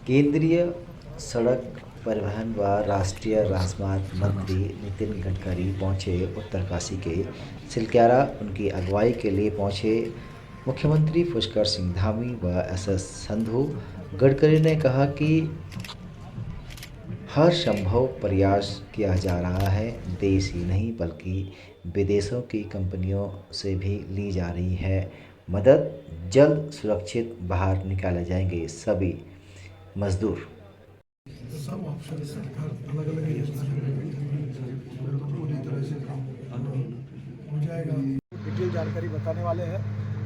केंद्रीय सड़क परिवहन व राष्ट्रीय राजमार्ग मंत्री नितिन गडकरी पहुंचे उत्तरकाशी के सिलक्यारा। उनकी अगुवाई के लिए पहुंचे मुख्यमंत्री पुष्कर सिंह धामी व एसएस संधू। गडकरी ने कहा कि हर संभव प्रयास किया जा रहा है। देश ही नहीं बल्कि विदेशों की कंपनियों से भी ली जा रही है मदद। जल्द सुरक्षित बाहर निकाले जाएंगे सभी मजदूर। सब ऑप्शन सरकार अलग अलग योजना पूरी तरह से काम हो जाएगा। डिटेल जानकारी बताने वाले हैं।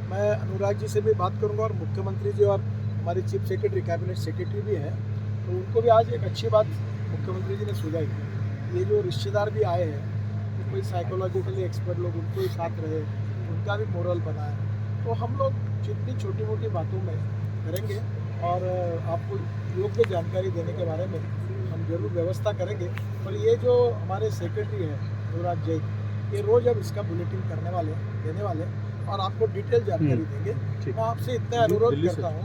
मैं अनुराग जी से भी बात करूंगा और मुख्यमंत्री जी और हमारे चीफ सेक्रेटरी कैबिनेट सेक्रेटरी भी हैं, तो उनको भी आज एक अच्छी बात मुख्यमंत्री जी ने सुझाई। ये जो रिश्तेदार भी आए हैं, तो कोई साइकोलॉजिकली एक्सपर्ट लोग उनको ही साथ रहे, उनका भी मोरल बना है। तो हम लोग जितनी छोटी मोटी बातों में करेंगे और आपको योग्य जानकारी देने के बारे में हम जरूर व्यवस्था करेंगे। और ये जो हमारे सेक्रेटरी हैं अनुराग जैन, ये रोज़ अब इसका बुलेटिन करने वाले हैं, देने वाले हैं और आपको डिटेल जानकारी देंगे। मैं आपसे इतना अनुरोध करता हूँ,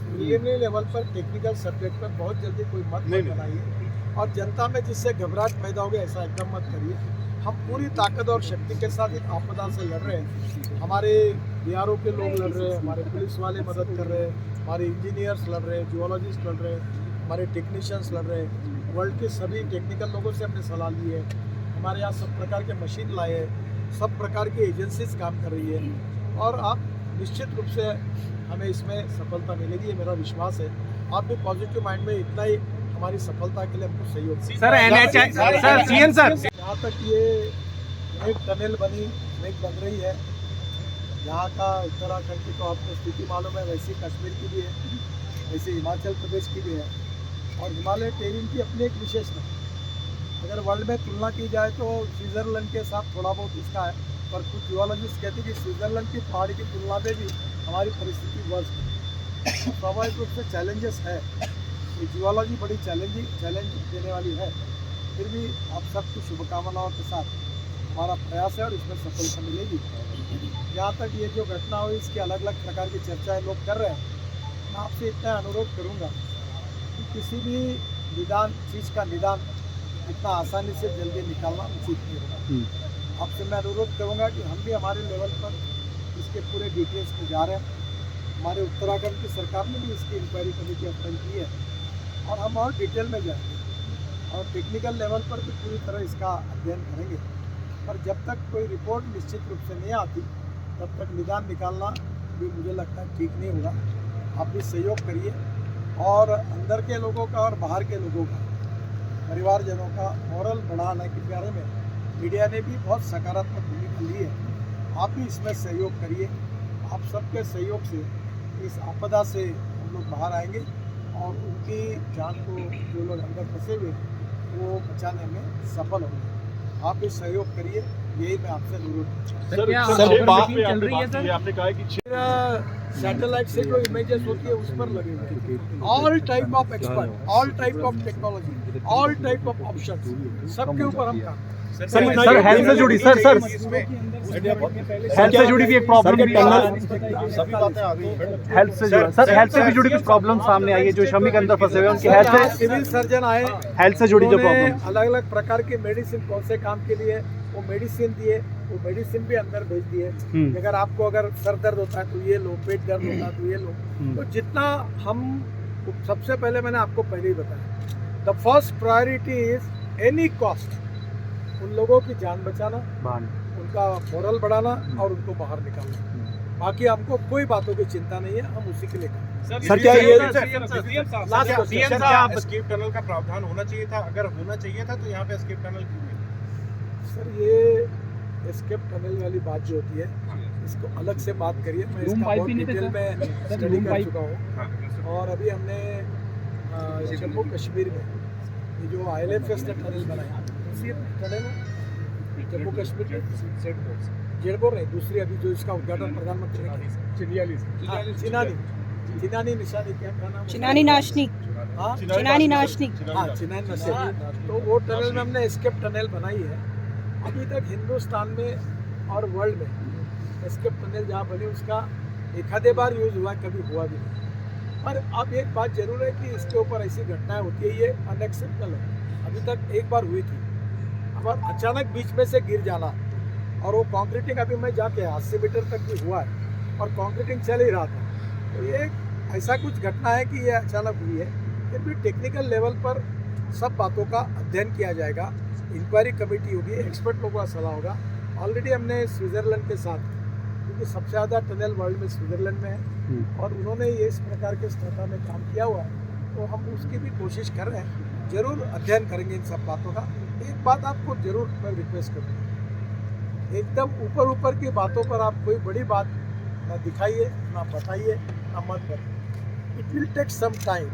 प्रीलिमिनरी लेवल पर टेक्निकल सब्जेक्ट पर बहुत जल्दी कोई मत बनाइए और जनता में जिससे घबराहट पैदा हो गया ऐसा एकदम मत करिए। हम पूरी ताकत और शक्ति के साथ इन आपदा से लड़ रहे हैं। हमारे बीआरओ के लोग लड़ रहे हैं, हमारे पुलिस वाले मदद कर रहे हैं, हमारे इंजीनियर्स लड़ रहे हैं, जियोलॉजिस्ट लड़ रहे हैं, हमारे टेक्नीशियंस लड़ रहे हैं। वर्ल्ड के सभी टेक्निकल लोगों से हमने सलाह ली है। हमारे यहाँ सब प्रकार के मशीन लाए हैं, सब प्रकार की एजेंसीज काम कर रही है और आप निश्चित रूप से हमें इसमें सफलता मिलेगी, ये मेरा विश्वास है। आप भी पॉजिटिव माइंड में इतना ही हमारी सफलता के लिए हमको सहयोग सर। यहाँ तक ये एक टनल बन रही है, यहाँ का उत्तराखंड की तो आपको स्थिति मालूम है, वैसे कश्मीर की भी है, वैसे हिमाचल प्रदेश की भी है। और हिमालय टेरिन की अपनी एक विशेषता, अगर वर्ल्ड में तुलना की जाए तो स्विट्ज़रलैंड के साथ थोड़ा बहुत इसका है, पर कुछ जियोलॉजिस्ट कहते हैं कि स्विट्ज़रलैंड की पहाड़ की तुलना में भी हमारी परिस्थिति वर्ष है। स्वाभाविक रूप से चैलेंजेस है, ये जियोलॉजी बड़ी चैलेंज देने वाली है। फिर भी आप सबकी शुभकामनाओं के साथ हमारा प्रयास है और इसमें सफलता मिलेगी। जहाँ तक ये जो घटना हुई इसकी अलग अलग प्रकार की चर्चाएं लोग कर रहे हैं, मैं आपसे इतना अनुरोध करूँगा कि किसी भी चीज़ का निदान इतना आसानी से जल्दी निकालना उचित नहीं होगा। आपसे मैं अनुरोध करूँगा कि हम भी हमारे लेवल पर इसके पूरे डिटेल्स में जा रहे हैं। हमारे उत्तराखंड की सरकार ने भी इसकी इंक्वायरी कमेटी अपॉइंट की है और हम और डिटेल में जाएंगे और टेक्निकल लेवल पर भी पूरी तरह इसका अध्ययन करेंगे। पर जब तक कोई रिपोर्ट निश्चित रूप से नहीं आती तब तक निदान निकालना भी मुझे लगता है ठीक नहीं होगा। आप भी सहयोग करिए और अंदर के लोगों का और बाहर के लोगों का, परिवारजनों का मोरल बढ़ाने के बारे में मीडिया ने भी बहुत सकारात्मक भूमिका ली है। आप भी इसमें सहयोग करिए। आप सबके सहयोग से इस आपदा से हम लोग बाहर आएंगे और उनकी जान को जो लोग अंदर फंसे हुए वो बचाने में सफल होंगे। आप भी सहयोग करिए, यही मैं आपसे अनुरोध आपने कहा कि सैटेलाइट से जो इमेजेस होती है उस पर लगेंगे। All type of expert, all type of technology, all type of option, सबके ऊपर हम काम। सर हेल्थ से जुड़ी सर हेल्थ से जुड़ी भी एक प्रॉब्लम हेल्थ से जुड़ा सर, हेल्थ से भी जुड़ी कुछ प्रॉब्लम सामने आई है। जो श्रमिक अंदर फंसे हुए उनकी हेल्थ से, सिविल सर्जन आए, हेल्थ से जुड़ी जो प्रॉब्लम, अलग अलग प्रकार के मेडिसिन कौन से काम के लिए वो मेडिसिन दिए, वो मेडिसिन भी अंदर भेज दिए। अगर आपको अगर सर दर्द होता है तो ये लो, पेट दर्द होता है तो ये लो। तो जितना हम, सबसे पहले मैंने आपको पहले ही बताया, the first priority is any cost उन लोगों की जान बचाना, उनका मोरल बढ़ाना और उनको बाहर निकालना। बाकी हमको कोई बातों की चिंता नहीं है, हम उसी के लिए सर क्या ये एस्केप टनल का प्रावधान होना चाहिए था? अगर होना चाहिए था तो यहाँ पे एस्केप टनल क्यों नहीं? सर ये एस्केप टनल वाली बात जो होती है इसको अलग से बात करिए। मैं इसका बहुत डिटेल में स्टडी कर चुका हूँ और अभी हमने जम्मू कश्मीर में ये जो IL&FS ने टनल बनाया, उसी टनल जम्मू कश्मीर के जेडबोर नहीं, दूसरी अभी जो इसका उद्घाटन प्रधानमंत्री ने किया, चिनानी निशानी, क्या नाम, चिनानी नाशनी, चिनानी नाशनी, हाँ चिनानी नाशनी। तो वो टनल में हमने एस्केप टनल बनाई है। अभी तक हिंदुस्तान में और वर्ल्ड में एस्केप टनल जहाँ बने उसका एक आधे बार यूज़ हुआ, कभी हुआ भी नहीं। पर अब एक बात जरूर है कि इसके ऊपर ऐसी घटनाएं होती है, ये अनएक्सेप्टेबल है। अभी तक एक बार हुई थी, अब अचानक बीच में से गिर जाना, और वो कंक्रीटिंग अभी मैं जाके 80 मीटर तक भी हुआ है और कंक्रीटिंग चल ही रहा था। तो ये ऐसा कुछ घटना है कि ये अचानक हुई है। फिर भी टेक्निकल लेवल पर सब बातों का अध्ययन किया जाएगा, इंक्वायरी कमेटी होगी, एक्सपर्ट लोगों का सलाह होगा। ऑलरेडी हमने स्विट्ज़रलैंड के साथ, क्योंकि सबसे ज़्यादा टनल वर्ल्ड में स्विट्ज़रलैंड में है और उन्होंने ये इस प्रकार के स्थिति में काम किया हुआ है, तो हम उसकी भी कोशिश कर रहे हैं। ज़रूर अध्ययन करेंगे इन सब बातों का। एक बात आपको ज़रूर मैं रिक्वेस्ट करूँगा, एकदम ऊपर ऊपर की बातों पर आप कोई बड़ी बात ना दिखाइए, ना बताइए, ना मत बताइए। It will take some time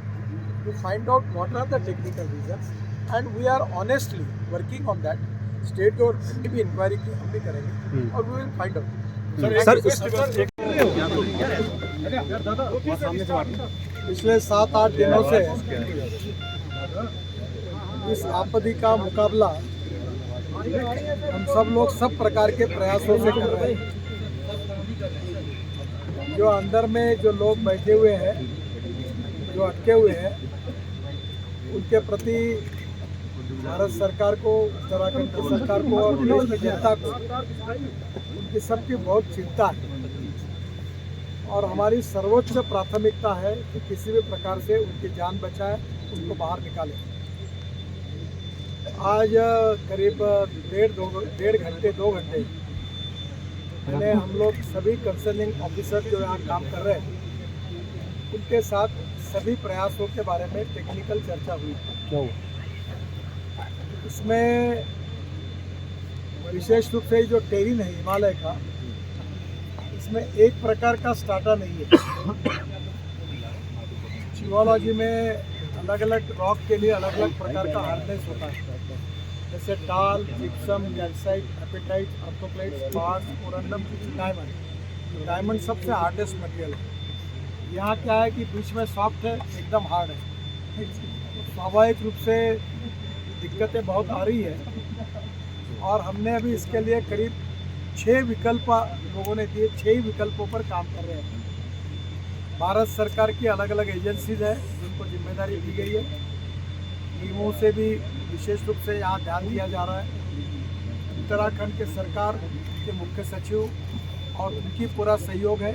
to find out what are the technical reasons and we are honestly working on that. State government की भी इंक्वायरी की हम भी करेंगे और वी विल फाइंड आउट। पिछले 7-8 दिनों से इस आपत्ति का मुकाबला हम सब लोग सब प्रकार के प्रयासों से कर रहे हैं। जो अंदर में जो लोग बैठे हुए हैं, जो अटके हुए हैं, उनके प्रति भारत सरकार को, उत्तराखंड की सरकार को और देश की जनता को उनकी सबकी बहुत चिंता है और हमारी सर्वोच्च प्राथमिकता है कि किसी भी प्रकार से उनकी जान बचाए, उनको बाहर निकालें। आज करीब 2 घंटे पहले हम लोग सभी कंसर्निंग ऑफिसर जो यहाँ काम कर रहे हैं, उनके साथ सभी प्रयासों के बारे में टेक्निकल चर्चा हुई। इसमें विशेष रूप से जो टेरिन है हिमालय का, इसमें एक प्रकार का स्टार्टा नहीं है। जियोलॉजी में अलग अलग रॉक के लिए अलग अलग प्रकार का हार्डनेस होता है, जैसे talc, gypsum, calcite, apatite, orthoclase, quartz, corundum, diamond. Diamond सबसे हार्डेस्ट मटेरियल है। यहाँ क्या है कि बीच में सॉफ्ट है, एकदम हार्ड है। स्वाभाविक रूप से दिक्कतें बहुत आ रही है और हमने अभी इसके लिए करीब 6 विकल्प लोगों ने दिए, 6 विकल्पों पर काम कर रहे हैं। भारत सरकार की अलग अलग एजेंसीज है जिनको जिम्मेदारी दी गई है। टीमों से भी विशेष रूप से यहाँ ध्यान दिया जा रहा है। उत्तराखंड के सरकार के मुख्य सचिव और उनकी पूरा सहयोग है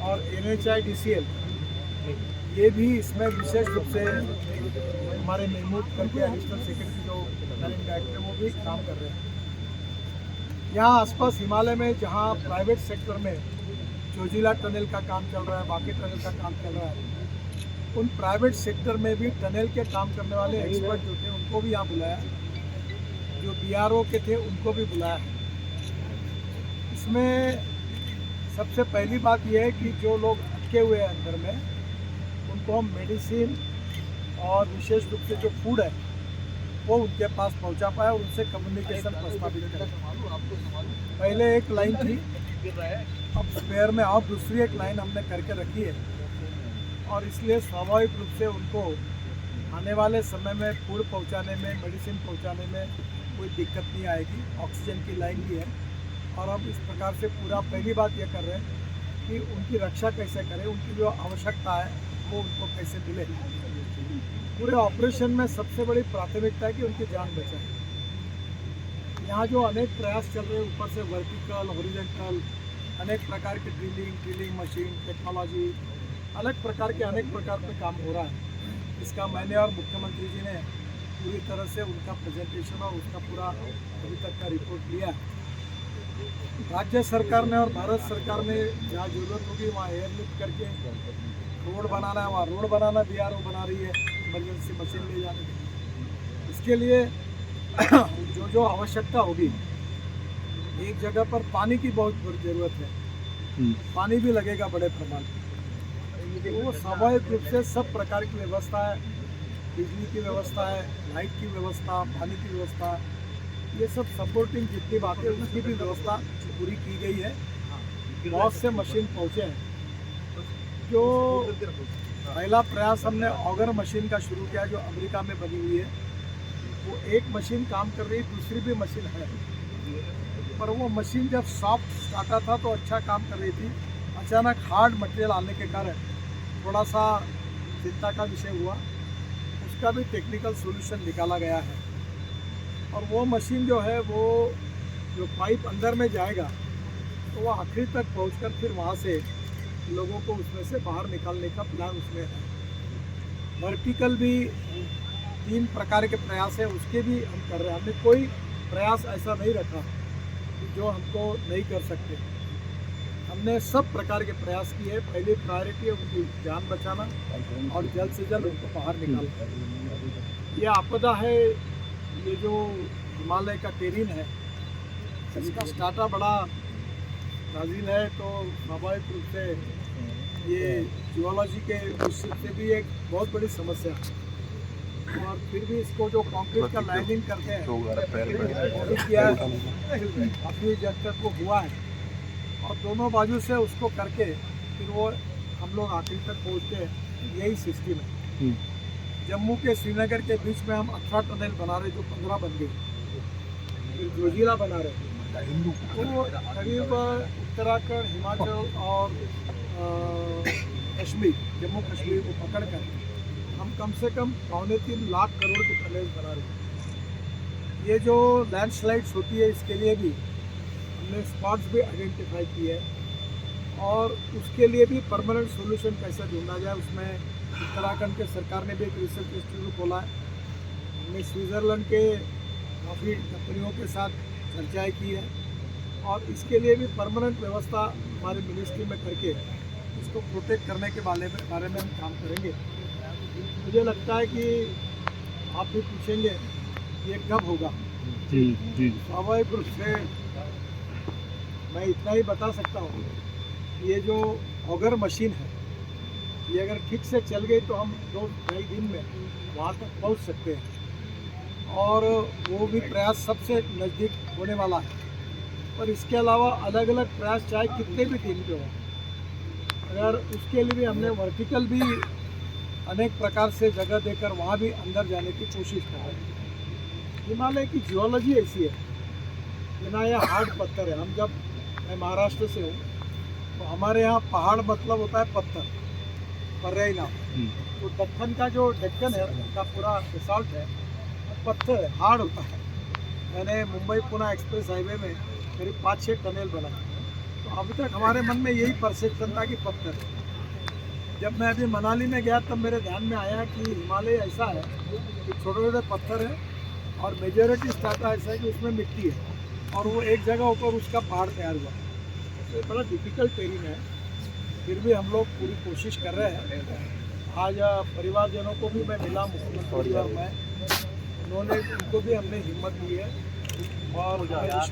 और NHIDCL ये भी इसमें विशेष रूप से हमारे महमूद करके एडिशनल सेक्रेटरी जो मैनेजिंग डायरेक्टर वो भी काम कर रहे हैं। यहाँ आसपास हिमालय में जहाँ प्राइवेट सेक्टर में जोजिला टनल का काम चल रहा है, बाकी टनल का काम चल रहा है, उन प्राइवेट सेक्टर में भी टनल के काम करने वाले एक्सपर्ट जो थे उनको भी यहाँ बुलाया, जो BRO के थे उनको भी बुलाया। इसमें सबसे पहली बात यह है कि जो लोग अटके हुए हैं अंदर में, उनको हम मेडिसिन और विशेष रूप से जो फूड है वो उनके पास पहुंचा पाए और उनसे कम्युनिकेशन प्रस्तावित करें। पहले एक लाइन थी, अब स्पेयर में और दूसरी एक लाइन हमने करके रखी है और इसलिए स्वाभाविक रूप से उनको आने वाले समय में फूड पहुंचाने में, मेडिसिन पहुंचाने में कोई दिक्कत नहीं आएगी। ऑक्सीजन की लाइन भी है और हम इस प्रकार से पूरा पहली बात यह कर रहे हैं कि उनकी रक्षा कैसे करें, उनकी जो आवश्यकता है वो उनको कैसे मिले। पूरे ऑपरेशन में सबसे बड़ी प्राथमिकता है कि उनकी जान बचाए। यहाँ जो अनेक प्रयास चल रहे हैं, ऊपर से वर्टिकल, हॉरिजॉन्टल, अनेक प्रकार के ड्रिलिंग मशीन, टेक्नोलॉजी, अलग प्रकार के अनेक प्रकार पे काम हो रहा है। इसका मैंने और मुख्यमंत्री जी ने पूरी तरह से उनका प्रेजेंटेशन और उसका पूरा अभी तक का रिपोर्ट लिया है। राज्य सरकार ने और भारत सरकार ने जहाँ जरूरत होगी वहाँ एयरलिफ्ट करके रोड बनाना है, वहाँ रोड बनाना BRO बना रही है, इमरजेंसी मशीन ले जाने के लिए। इसके लिए जो जो आवश्यकता होगी, एक जगह पर पानी की बहुत बड़ी ज़रूरत है, पानी भी लगेगा बड़े प्रमाण में। वो स्वाभाविक रूप से सब प्रकार की व्यवस्था है, बिजली की व्यवस्था है, लाइट की व्यवस्था, पानी की व्यवस्था, ये सब सपोर्टिंग जितनी बातें उसकी भी व्यवस्था पूरी की गई है। बहुत से मशीन पहुँचे हैं। जो पहला प्रयास हमने ऑगर मशीन का शुरू किया जो अमेरिका में बनी हुई है, वो एक मशीन काम कर रही, दूसरी भी मशीन है, पर वो मशीन जब सॉफ्ट स्टार्टा था तो अच्छा काम कर रही थी। अचानक हार्ड मटेरियल आने के कारण थोड़ा सा चिंता का विषय हुआ, उसका भी टेक्निकल सॉल्यूशन निकाला गया है। और वो मशीन जो है वो जो पाइप अंदर में जाएगा तो वो आखिरी तक पहुंचकर फिर वहाँ से लोगों को उसमें से बाहर निकालने का प्लान उसमें है। वर्टिकल भी 3 प्रकार के प्रयास है, उसके भी हम कर रहे हैं। हमने कोई प्रयास ऐसा नहीं रखा कि जो हमको नहीं कर सकते। हमने सब प्रकार के प्रयास किए। पहली प्रायोरिटी है उनकी जान बचाना और जल्द से जल्द उनको बाहर निकालना। ये आपदा है, ये जो हिमालय का टेरिन है, इसका स्टार्टा बड़ा नाज़िल है, तो स्वाभाविक रूप से ये जियोलॉजी के दृष्टि से भी एक बहुत बड़ी समस्या है। और फिर भी इसको जो कंक्रीट का लाइनिंग करते हैं वो किया है, काफ़ी जब तक वो हुआ है, और दोनों बाजू से उसको करके फिर वो हम लोग आखिर तक पहुँचते हैं। यही सिस्टम है। जम्मू के श्रीनगर के बीच में हम 18 टनल बना रहे, जो 15 बन गए, फिर जोजिला बना रहे। तो करीब उत्तराखंड, हिमाचल और कश्मीर, जम्मू कश्मीर को पकड़ कर हम कम से कम 2.25 लाख करोड़ के टनल बना रहे हैं। ये जो लैंडस्लाइड्स होती है, इसके लिए भी हमने स्पॉट्स भी आइडेंटिफाई किए हैं, और उसके लिए भी परमानेंट सॉल्यूशन कैसे ढूंढा जाए, उसमें उत्तराखंड के सरकार ने भी एक रिसर्च इंस्टीट्यूट खोला है। हमने स्विट्ज़रलैंड के काफ़ी कंपनियों के साथ चर्चाएँ की है, और इसके लिए भी परमानेंट व्यवस्था हमारे मिनिस्ट्री में करके इसको प्रोटेक्ट करने के बारे में हम काम करेंगे। मुझे लगता है कि आप भी पूछेंगे ये कब होगा। जी स्वाभाविक रूप से मैं इतना ही बता सकता हूँ, ये जो ऑगर मशीन है, ये अगर ठीक से चल गई तो हम 2-2.5 दिन में वहाँ तक पहुँच सकते हैं, और वो भी प्रयास सबसे नज़दीक होने वाला है। और इसके अलावा अलग अलग प्रयास चाहे कितने भी दिन के हों, अगर उसके लिए भी हमने वर्टिकल भी अनेक प्रकार से जगह देकर वहाँ भी अंदर जाने की कोशिश कर रहे हैं। हिमालय की जियोलॉजी ऐसी है, बिना ये हार्ड पत्थर है। हम जब, मैं महाराष्ट्र से हूँ, तो हमारे यहाँ पहाड़ मतलब होता है पत्थर, पर्यायी नाम। तो दक्कन का जो डेक्कन है उसका पूरा रिसॉर्ट है, पत्थर है, हार्ड होता है। मैंने मुंबई पुणे एक्सप्रेस हाईवे में करीब 5-6 टनल बनाए, तो अभी तक हमारे मन में यही परसेप्शन था कि पत्थर है। जब मैं अभी मनाली में गया तब मेरे ध्यान में आया कि हिमालय ऐसा है कि छोटे छोटे पत्थर है, और मेजॉरिटी स्टार्टा ऐसा है कि उसमें मिट्टी है, और वो एक जगह ऊपर उसका पहाड़ तैयार हुआ। तो बड़ा डिफिकल्ट टेरिन है, फिर भी हम लोग पूरी कोशिश कर रहे हैं। आज परिवारजनों को भी मैं मिला, मुख्यमंत्री और मैं, उन्होंने, उनको भी हमने हिम्मत दी है, और विश्वास